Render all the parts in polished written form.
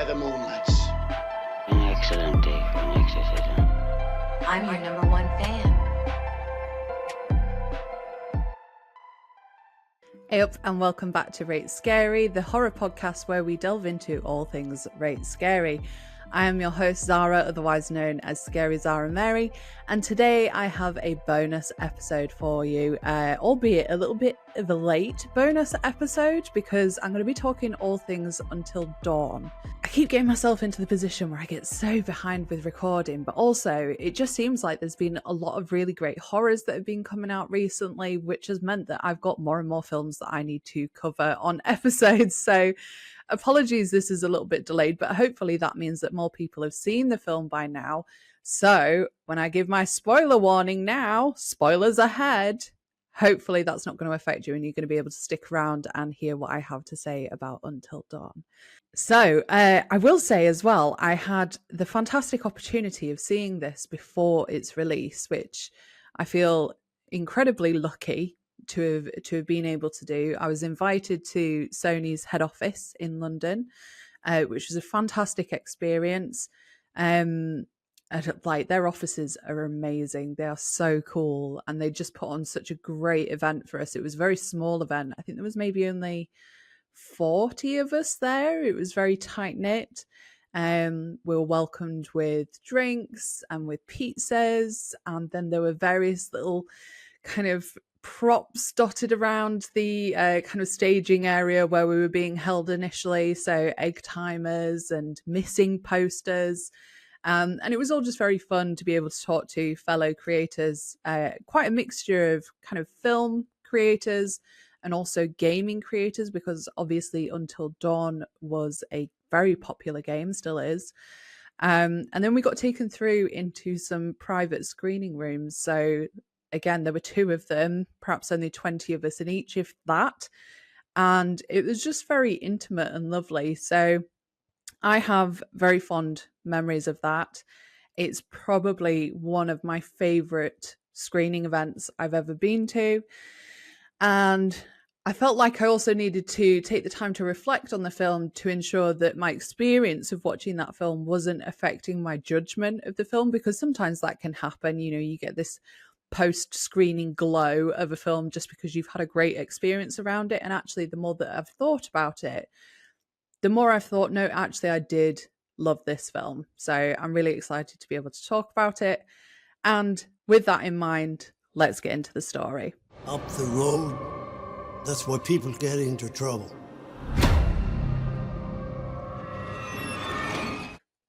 where the moon lights. An excellent day for an exorcism. I'm your number one fan. Hey up and welcome back to Rate Scary, the horror podcast where we delve into all things Rate Scary. I am your host Zara, otherwise known as Scary Zara Mary, and today I have a bonus episode for you, albeit a little bit of a late bonus episode because I'm going to be talking all things Until Dawn. I keep getting myself into the position where I get so behind with recording, but also it just seems like there's been a lot of really great horrors that have been coming out recently, which has meant that I've got more and more films that I need to cover on episodes. So apologies, this is a little bit delayed, but hopefully that means that more people have seen the film by now. So when I give my spoiler warning now, spoilers ahead, hopefully that's not going to affect you and you're going to be able to stick around and hear what I have to say about Until Dawn. So I will say as well, I had the fantastic opportunity of seeing this before its release, which I feel incredibly lucky to have been able to do. I was invited to Sony's head office in London, which was a fantastic experience. Like, their offices are amazing. They are so cool, and they just put on such a great event for us. It was a very small event. I think there was maybe only 40 of us there. It was very tight knit. We were welcomed with drinks and with pizzas, and then there were various little kind of props dotted around the kind of staging area where we were being held initially. So egg timers and missing posters. And it was all just very fun to be able to talk to fellow creators, quite a mixture of kind of film creators and also gaming creators, because obviously Until Dawn was a very popular game, still is. And then we got taken through into some private screening rooms. So again, there were 2 of them, perhaps only 20 of us in each, if that. And it was just very intimate and lovely. So I have very fond memories of that. It's probably one of my favourite screening events I've ever been to. And I felt like I also needed to take the time to reflect on the film to ensure that my experience of watching that film wasn't affecting my judgment of the film, because sometimes that can happen. You know, you get this post-screening glow of a film just because you've had a great experience around it. And actually, the more that I've thought about it, the more I've thought, no, actually, I did love this film. So I'm really excited to be able to talk about it. And with that in mind, let's get into the story. Up the road, that's where people get into trouble.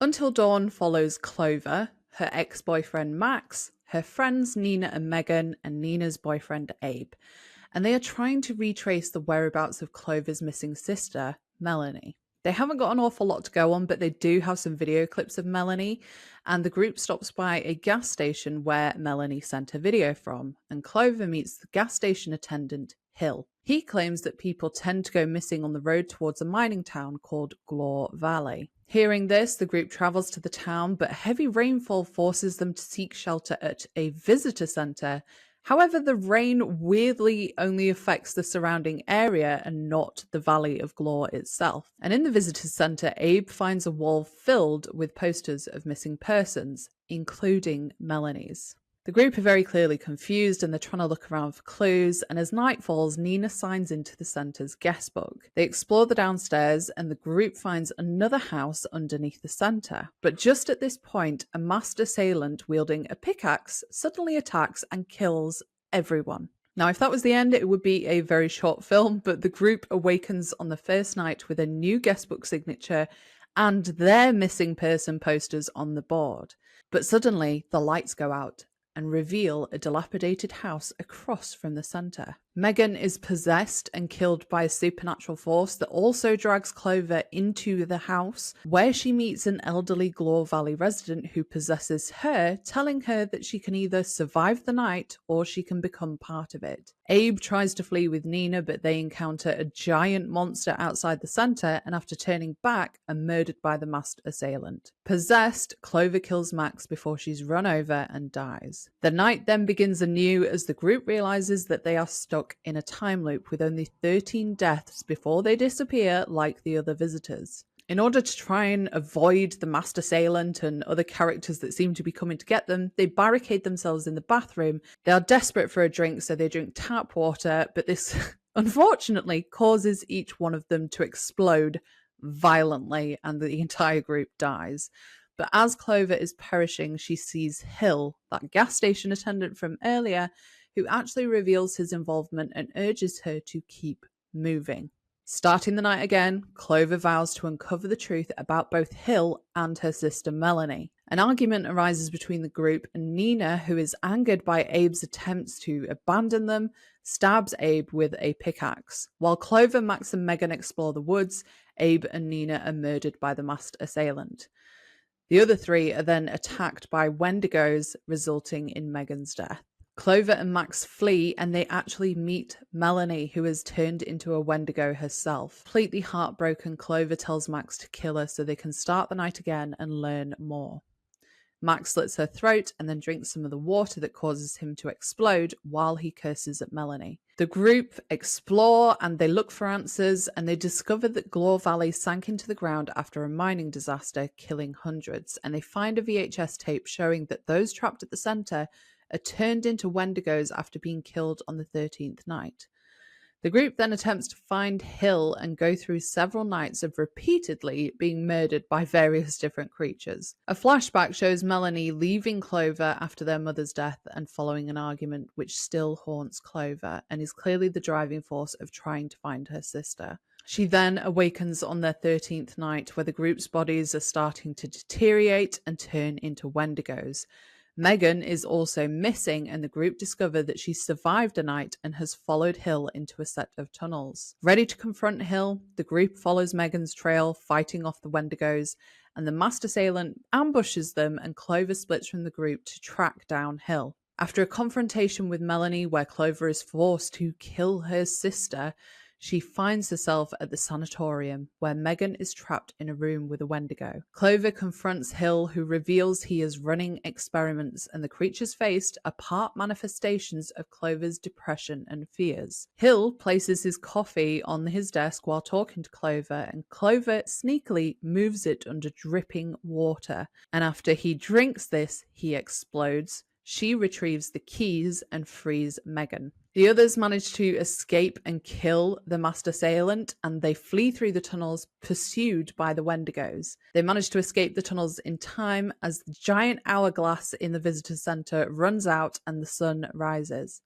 Until Dawn follows Clover, her ex-boyfriend Max, her friends Nina and Megan, and Nina's boyfriend Abe. And they are trying to retrace the whereabouts of Clover's missing sister, Melanie. They haven't got an awful lot to go on, but they do have some video clips of Melanie, and the group stops by a gas station where Melanie sent her video from, and Clover meets the gas station attendant, Hill. He claims that people tend to go missing on the road towards a mining town called Glore Valley. Hearing this, the group travels to the town, but heavy rainfall forces them to seek shelter at a visitor centre. However, the rain weirdly only affects the surrounding area and not the Valley of Glore itself. And in the visitors centre, Abe finds a wall filled with posters of missing persons, including Melanie's. The group are very clearly confused and they're trying to look around for clues, and as night falls, Nina signs into the centre's guest book. They explore the downstairs and the group finds another house underneath the centre. But just at this point, a masked assailant wielding a pickaxe suddenly attacks and kills everyone. Now, if that was the end, it would be a very short film, but the group awakens on the first night with a new guest book signature and their missing person posters on the board. But suddenly, the lights go out and reveal a dilapidated house across from the centre. Megan is possessed and killed by a supernatural force that also drags Clover into the house, where she meets an elderly Glore Valley resident who possesses her, telling her that she can either survive the night or she can become part of it. Abe tries to flee with Nina, but they encounter a giant monster outside the centre and after turning back are murdered by the masked assailant. Possessed, Clover kills Max before she's run over and dies. The night then begins anew as the group realises that they are stuck in a time loop with only 13 deaths before they disappear like the other visitors. In order to try and avoid the masked assailant and other characters that seem to be coming to get them, they barricade themselves in the bathroom. They are desperate for a drink, so they drink tap water, but this unfortunately causes each one of them to explode violently, and the entire group dies. But as Clover is perishing, she sees Hill, that gas station attendant from earlier, who actually reveals his involvement and urges her to keep moving. Starting the night again, Clover vows to uncover the truth about both Hill and her sister Melanie. An argument arises between the group, and Nina, who is angered by Abe's attempts to abandon them, stabs Abe with a pickaxe. While Clover, Max and Megan explore the woods, Abe and Nina are murdered by the masked assailant. The other three are then attacked by Wendigos, resulting in Megan's death. Clover and Max flee, and they actually meet Melanie, who has turned into a Wendigo herself. Completely heartbroken, Clover tells Max to kill her so they can start the night again and learn more. Max slits her throat and then drinks some of the water that causes him to explode while he curses at Melanie. The group explore and they look for answers, and they discover that Glore Valley sank into the ground after a mining disaster, killing hundreds, and they find a VHS tape showing that those trapped at the center are turned into Wendigos after being killed on the 13th night. The group then attempts to find Hill and go through several nights of repeatedly being murdered by various different creatures. A flashback shows Melanie leaving Clover after their mother's death and following an argument which still haunts Clover and is clearly the driving force of trying to find her sister. She then awakens on their 13th night, where the group's bodies are starting to deteriorate and turn into Wendigos. Megan is also missing, and the group discover that she survived a night and has followed Hill into a set of tunnels. Ready to confront Hill, the group follows Megan's trail, fighting off the Wendigos, and the masked assailant ambushes them, and Clover splits from the group to track down Hill. After a confrontation with Melanie where Clover is forced to kill her sister, she finds herself at the sanatorium, where Megan is trapped in a room with a Wendigo. Clover confronts Hill, who reveals he is running experiments, and the creatures faced are part manifestations of Clover's depression and fears. Hill places his coffee on his desk while talking to Clover, and Clover sneakily moves it under dripping water. And after he drinks this, he explodes. She retrieves the keys and frees Megan. The others manage to escape and kill the masked assailant, and they flee through the tunnels pursued by the Wendigos. They manage to escape the tunnels in time as the giant hourglass in the visitor center runs out and the sun rises.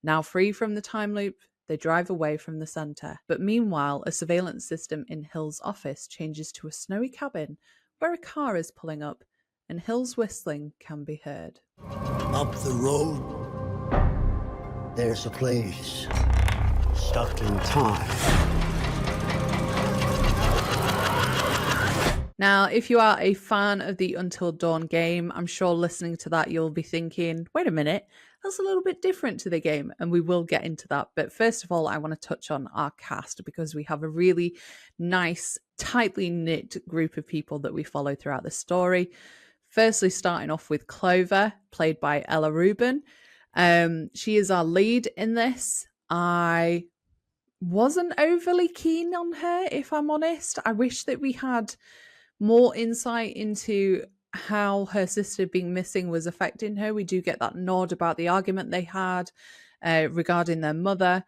Now free from the time loop, they drive away from the center. But meanwhile, a surveillance system in Hill's office changes to a snowy cabin where a car is pulling up, and Hill's whistling can be heard. Up the road, there's a place stuck in time. Now, if you are a fan of the Until Dawn game, I'm sure listening to that you'll be thinking, wait a minute, that's a little bit different to the game, and we will get into that. But first of all, I want to touch on our cast, because we have a really nice, tightly knit group of people that we follow throughout the story. Firstly, starting off with Clover, played by Ella Rubin. She is our lead in this. I wasn't overly keen on her, if I'm honest. I wish that we had more insight into how her sister being missing was affecting her. We do get that nod about the argument they had regarding their mother.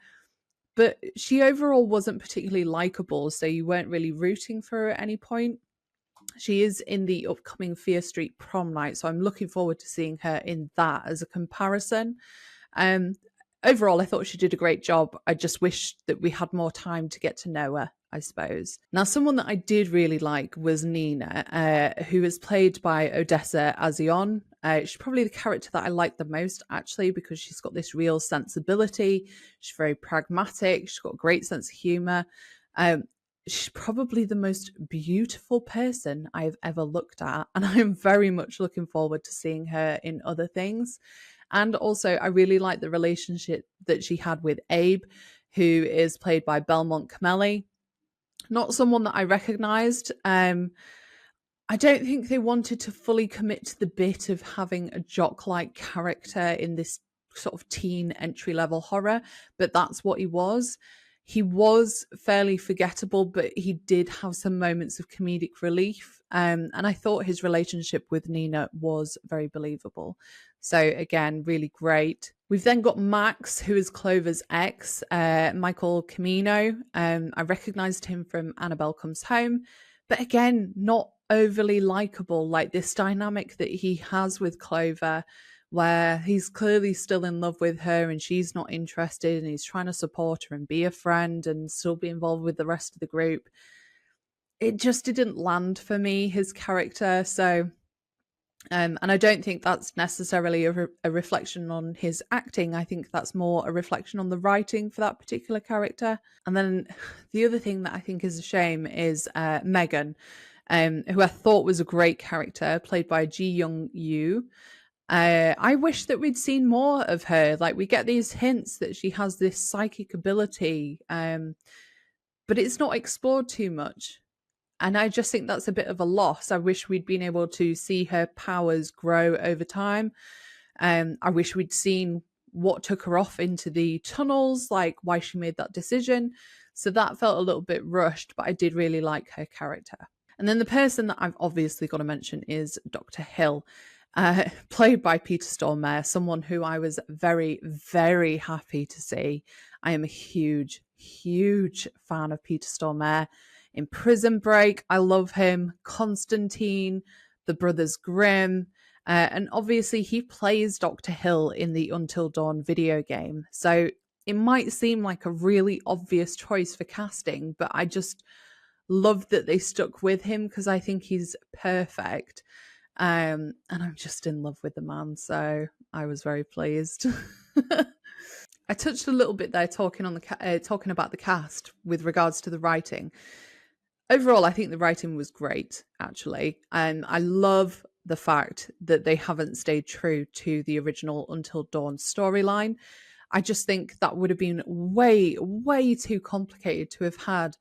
But she overall wasn't particularly likable, so you weren't really rooting for her at any point. She is in the upcoming Fear Street prom night, so I'm looking forward to seeing her in that as a comparison. Overall, I thought she did a great job. I just wish that we had more time to get to know her, I suppose. Now, someone that I did really like was Nina, who is played by Odessa Azion. She's probably the character that I like the most, actually, because she's got this real sensibility. She's very pragmatic. She's got a great sense of humour. She's probably the most beautiful person I've ever looked at, and I'm very much looking forward to seeing her in other things. And also, I really like the relationship that she had with Abe, who is played by Belmont Cameli. Not someone that I recognised. I don't think they wanted to fully commit to the bit of having a jock-like character in this sort of teen entry-level horror, but that's what he was. He was fairly forgettable, but he did have some moments of comedic relief. And I thought his relationship with Nina was very believable. So again, really great. We've then got Max, who is Clover's ex, Michael Camino. I recognized him from Annabelle Comes Home, but again, not overly likable. Like this dynamic that he has with Clover, where he's clearly still in love with her and she's not interested, and he's trying to support her and be a friend and still be involved with the rest of the group. It just didn't land for me, his character. So and I don't think that's necessarily a reflection on his acting. I think that's more a reflection on the writing for that particular character. And then the other thing that I think is a shame is Megan, who I thought was a great character, played by Ji Young Yoo. I wish that we'd seen more of her. Like, we get these hints that she has this psychic ability, but it's not explored too much. And I just think that's a bit of a loss. I wish we'd been able to see her powers grow over time. I wish we'd seen what took her off into the tunnels, like why she made that decision. So that felt a little bit rushed, but I did really like her character. And then the person that I've obviously got to mention is Dr. Hill, played by Peter Stormare, someone who I was very, very happy to see. I am a huge, huge fan of Peter Stormare. In Prison Break, I love him. Constantine, The Brothers Grimm, and obviously he plays Dr. Hill in the Until Dawn video game. So it might seem like a really obvious choice for casting, but I just love that they stuck with him because I think he's perfect. And I'm just in love with the man, so I was very pleased. I touched a little bit there talking about the cast with regards to the writing. Overall, I think the writing was great, actually. And I love the fact that they haven't stayed true to the original Until Dawn storyline. I just think that would have been way, way too complicated to have had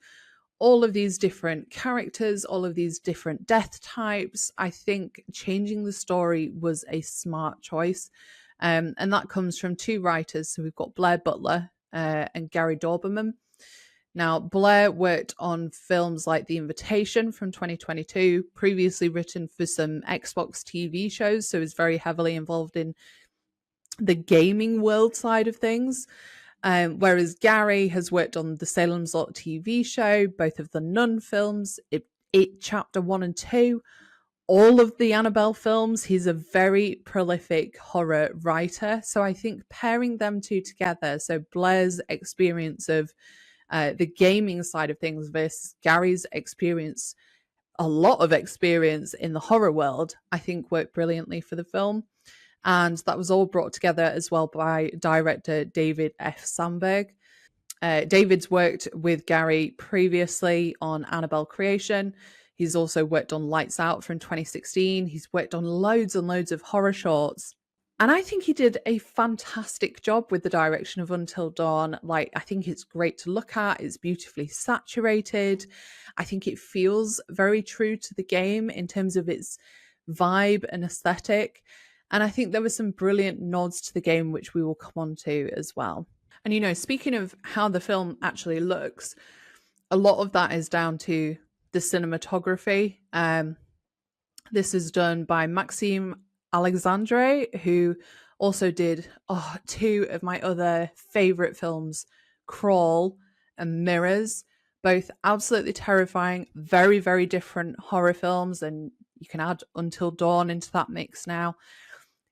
all of these different characters, all of these different death types. I think changing the story was a smart choice. And that comes from two writers. So we've got Blair Butler and Gary Dauberman. Now, Blair worked on films like The Invitation from 2022, previously written for some Xbox TV shows, so is very heavily involved in the gaming world side of things. Whereas Gary has worked on the Salem's Lot TV show, both of the Nun films, It Chapter 1 and 2, all of the Annabelle films. He's a very prolific horror writer. So I think pairing them two together, so Blair's experience of the gaming side of things versus Gary's experience, a lot of experience in the horror world, I think worked brilliantly for the film. And that was all brought together as well by director David F. Sandberg. David's worked with Gary previously on Annabelle Creation. He's also worked on Lights Out from 2016. He's worked on loads and loads of horror shorts. And I think he did a fantastic job with the direction of Until Dawn. Like, I think it's great to look at. It's beautifully saturated. I think it feels very true to the game in terms of its vibe and aesthetic. And I think there were some brilliant nods to the game, which we will come on to as well. And, you know, speaking of how the film actually looks, a lot of that is down to the cinematography. This is done by Maxime Alexandre, who also did two of my other favorite films, Crawl and Mirrors, both absolutely terrifying, very, very different horror films. And you can add Until Dawn into that mix now.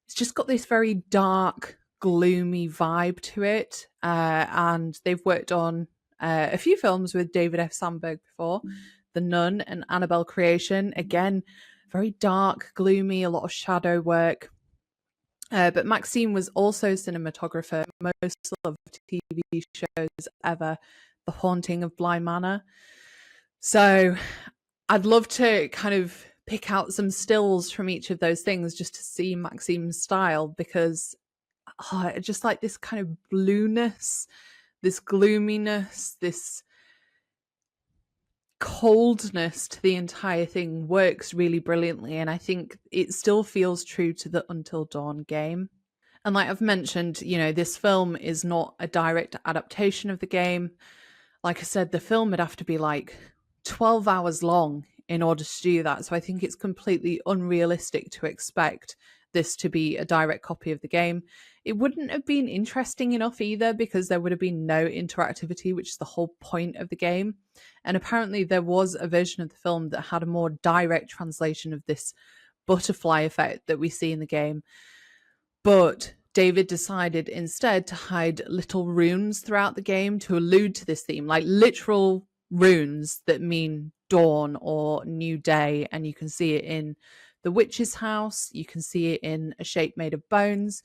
It's just got this very dark, gloomy vibe to it. And they've worked on a few films with David F. Sandberg before, The Nun and Annabelle Creation. Again, very dark, gloomy, a lot of shadow work. But Maxime was also cinematographer, most loved TV shows ever, The Haunting of Bly Manor. So I'd love to kind of pick out some stills from each of those things just to see Maxime's style, because just like this kind of blueness, this gloominess, this coldness to the entire thing works really brilliantly, and I think it still feels true to the Until Dawn game. And like I've mentioned, you know, this film is not a direct adaptation of the game. like I said, the film would have to be like 12 hours long in order to do that. So I think it's completely unrealistic to expect this to be a direct copy of the game. It wouldn't have been interesting enough either, because there would have been no interactivity, which is the whole point of the game. And apparently there was a version of the film that had a more direct translation of this butterfly effect that we see in the game. But David decided instead to hide little runes throughout the game to allude to this theme, like literal runes that mean dawn or new day. And you can see it in the witch's house. You can see it in a shape made of bones.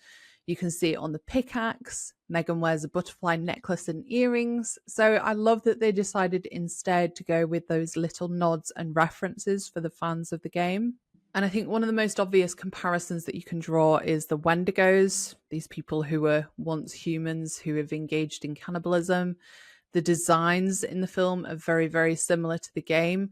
You can see it on the pickaxe. Megan wears a butterfly necklace and earrings. So I love that they decided instead to go with those little nods and references for the fans of the game. And I think one of the most obvious comparisons that you can draw is the Wendigos, these people who were once humans who have engaged in cannibalism. The designs in the film are very, very similar to the game.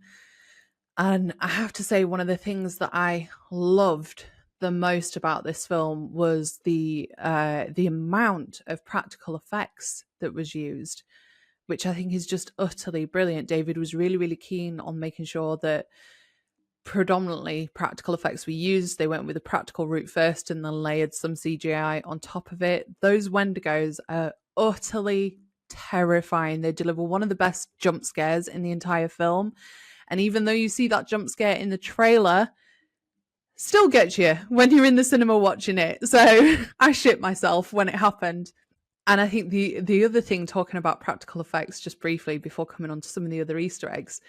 And I have to say, one of the things that I loved the most about this film was the amount of practical effects that was used, which I think is just utterly brilliant. David was really, really keen on making sure that predominantly practical effects were used. They went with the practical route first and then layered some CGI on top of it. Those Wendigos are utterly terrifying. They deliver one of the best jump scares in the entire film. And even though you see that jump scare in the trailer, still gets you when you're in the cinema watching it. So I shit myself when it happened. And I think the other thing, talking about practical effects just briefly before coming on to some of the other Easter eggs,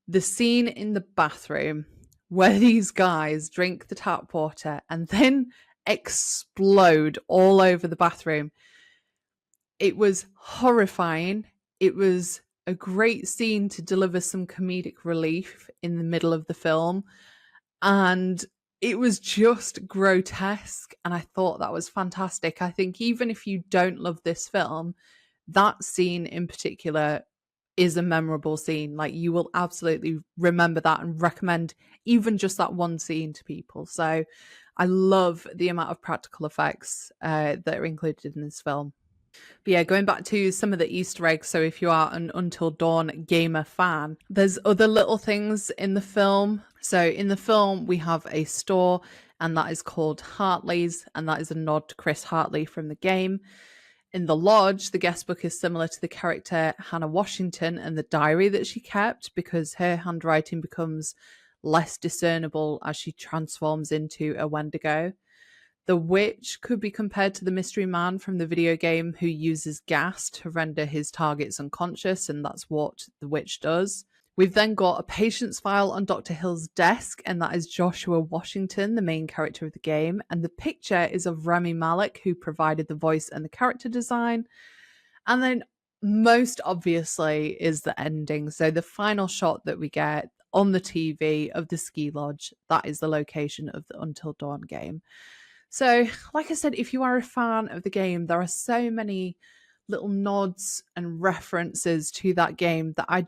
the scene in the bathroom where these guys drink the tap water and then explode all over the bathroom. It was horrifying. It was a great scene to deliver some comedic relief in the middle of the film. And it was just grotesque. And I thought that was fantastic. I think even if you don't love this film, that scene in particular is a memorable scene. Like, you will absolutely remember that and recommend even just that one scene to people. So I love the amount of practical effects that are included in this film. But yeah, going back to some of the Easter eggs, so if you are an Until Dawn gamer fan, there's other little things in the film. So in the film, we have a store, and that is called Hartley's, and that is a nod to Chris Hartley from the game. In the lodge, the guest book is similar to the character Hannah Washington and the diary that she kept, because her handwriting becomes less discernible as she transforms into a Wendigo. The witch could be compared to the mystery man from the video game who uses gas to render his targets unconscious, and that's what the witch does. We've then got a patient's file on Dr. Hill's desk, and that is Joshua Washington, the main character of the game. And the picture is of Rami Malek, who provided the voice and the character design. And then most obviously is the ending. So the final shot that we get on the TV of the ski lodge, that is the location of the Until Dawn game. So, like I said, if you are a fan of the game, there are so many little nods and references to that game that I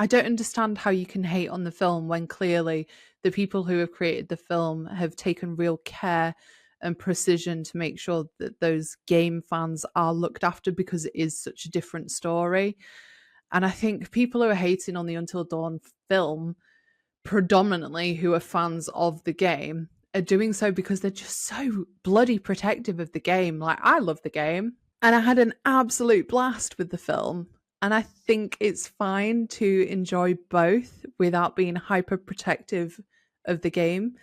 don't understand how you can hate on the film when clearly the people who have created the film have taken real care and precision to make sure that those game fans are looked after, because it is such a different story. And I think people who are hating on the Until Dawn film, predominantly who are fans of the game, are doing so because they're just so bloody protective of the game. Like, I love the game and I had an absolute blast with the film. And I think it's fine to enjoy both without being hyper protective of the game.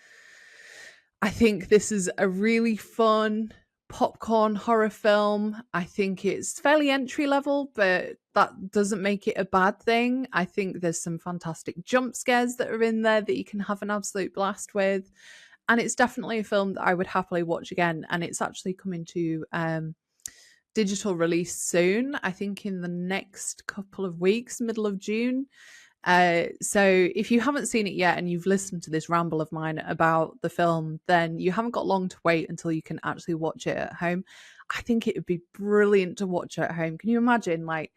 I think this is a really fun popcorn horror film. I think it's fairly entry level, but that doesn't make it a bad thing. I think there's some fantastic jump scares that are in there that you can have an absolute blast with. And it's definitely a film that I would happily watch again. And it's actually coming to digital release soon, I think in the next couple of weeks, middle of June. So if you haven't seen it yet and you've listened to this ramble of mine about the film, then you haven't got long to wait until you can actually watch it at home. I think it would be brilliant to watch at home. Can you imagine, like,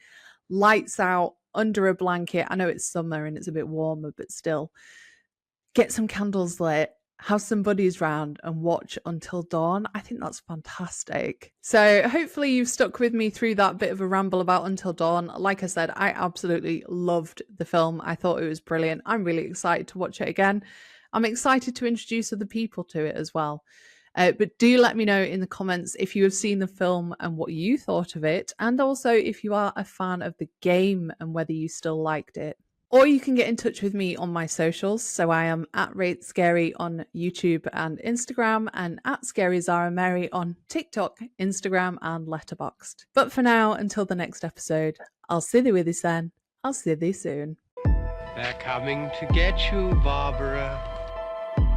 lights out, under a blanket? I know it's summer and it's a bit warmer, but still, get some candles lit have some buddies round and watch Until Dawn. I think that's fantastic. So hopefully you've stuck with me through that bit of a ramble about Until Dawn. Like I said, I absolutely loved the film. I thought it was brilliant. I'm really excited to watch it again. I'm excited to introduce other people to it as well. But do let me know in the comments if you have seen the film and what you thought of it, and also if you are a fan of the game and whether you still liked it. Or you can get in touch with me on my socials. So I am at Rate Scary on YouTube and Instagram, and at Scary Zara Mary on TikTok, Instagram, and Letterboxd. But for now, until the next episode, I'll see you with you then. I'll see you soon. They're coming to get you, Barbara.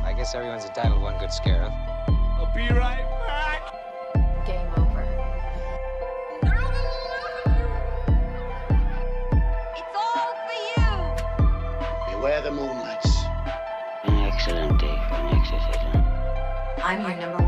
I guess everyone's entitled to one good scare, huh? I'll be right back. Game over. It's all for you. Beware the moonlights. An excellent day for an exorcism. I'm your number